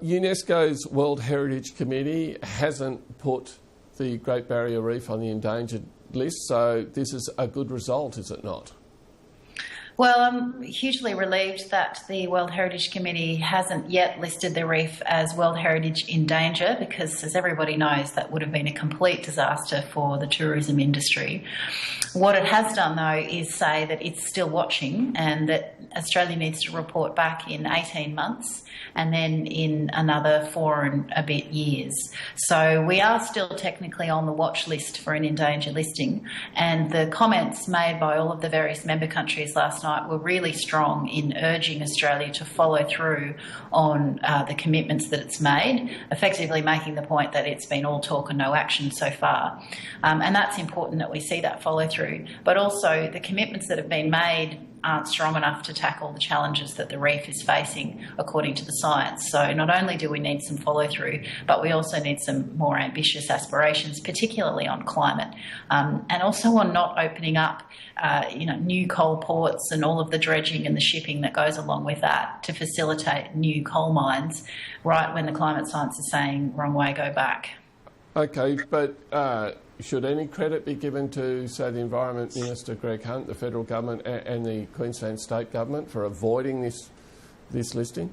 UNESCO's World Heritage Committee hasn't put the Great Barrier Reef on the endangered list, so this is a good result, is it not? Well, I'm hugely relieved that the World Heritage Committee hasn't yet listed the reef as World Heritage in danger, because, as everybody knows, that would have been a complete disaster for the tourism industry. What it has done, though, is say that it's still watching and that Australia needs to report back in 18 months and then in another 4 and a bit years. So we are still technically on the watch list for an endangered listing, and the comments made by all of the various member countries last night were really strong in urging Australia to follow through on the commitments that it's made, effectively making the point that it's been all talk and no action so far. And that's important that we see that follow through, but also the commitments that have been made aren't strong enough to tackle the challenges that the reef is facing according to the science. So not only do we need some follow through, but we also need some more ambitious aspirations, particularly on climate, and also on not opening up new coal ports and all of the dredging and the shipping that goes along with that to facilitate new coal mines right when the climate science is saying wrong way, go back. Okay, but should any credit be given to, say, the Environment Minister Greg Hunt, the federal government, and the Queensland state government for avoiding this listing?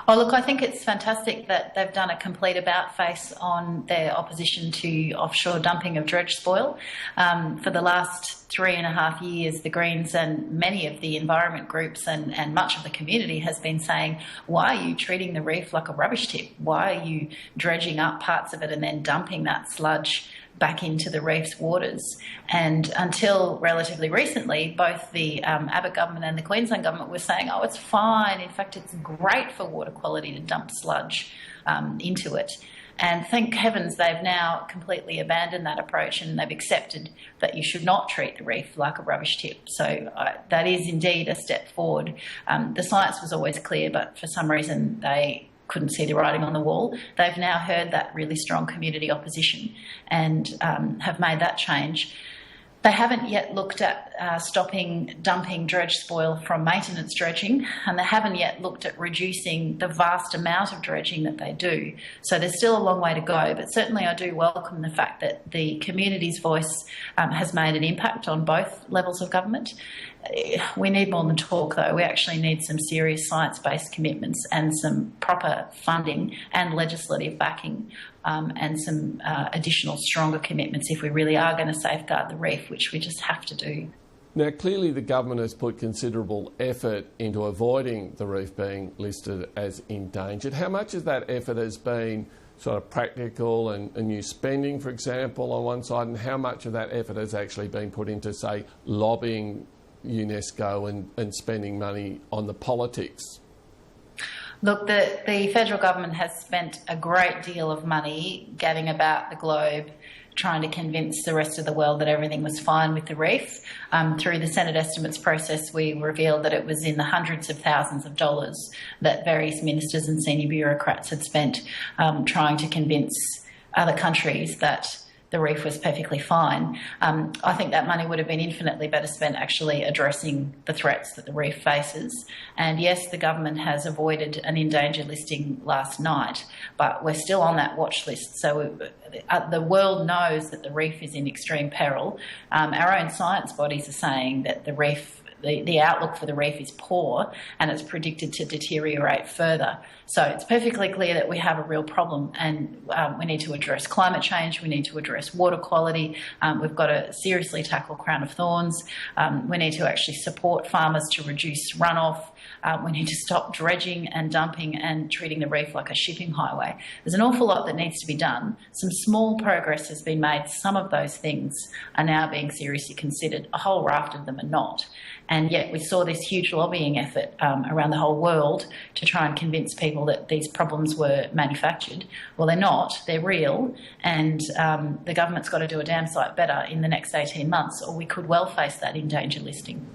Oh, look, I think it's fantastic that they've done a complete about-face on their opposition to offshore dumping of dredge spoil. For the last 3.5 years, the Greens and many of the environment groups and much of the community has been saying, why are you treating the reef like a rubbish tip? Why are you dredging up parts of it and then dumping that sludge back into the reef's waters? And until relatively recently, both the Abbott government and the Queensland government were saying, oh, it's fine. In fact, it's great for water quality to dump sludge into it. And thank heavens they've now completely abandoned that approach and they've accepted that you should not treat the reef like a rubbish tip. So that is indeed a step forward. The science was always clear, but for some reason they couldn't see the writing on the wall. They've now heard that really strong community opposition and have made that change. They haven't yet looked at stopping dumping dredge spoil from maintenance dredging, and they haven't yet looked at reducing the vast amount of dredging that they do. So there's still a long way to go, but certainly I do welcome the fact that the community's voice has made an impact on both levels of government. We need more than talk, though. We actually need some serious science-based commitments and some proper funding and legislative backing and some additional stronger commitments if we really are going to safeguard the reef, which we just have to do. Now, clearly the government has put considerable effort into avoiding the reef being listed as endangered. How much of that effort has been sort of practical and new spending, for example, on one side, and how much of that effort has actually been put into, say, lobbying UNESCO and spending money on the politics? Look, the federal government has spent a great deal of money gadding about the globe trying to convince the rest of the world that everything was fine with the reef. Through the Senate estimates process, we revealed that it was in the hundreds of thousands of dollars that various ministers and senior bureaucrats had spent trying to convince other countries that the reef was perfectly fine. I think that money would have been infinitely better spent actually addressing the threats that the reef faces. And yes, the government has avoided an endangered listing last night, but we're still on that watch list. So the world knows that the reef is in extreme peril. Our own science bodies are saying that the reef, the outlook for the reef is poor and it's predicted to deteriorate further. So it's perfectly clear that we have a real problem and we need to address climate change, we need to address water quality, we've got to seriously tackle crown of thorns, we need to actually support farmers to reduce runoff, we need to stop dredging and dumping and treating the reef like a shipping highway. There's an awful lot that needs to be done. Some small progress has been made. Some of those things are now being seriously considered. A whole raft of them are not. And yet we saw this huge lobbying effort around the whole world to try and convince people that these problems were manufactured. Well, they're not. They're real. And the government's got to do a damn sight better in the next 18 months, or we could well face that endangered listing.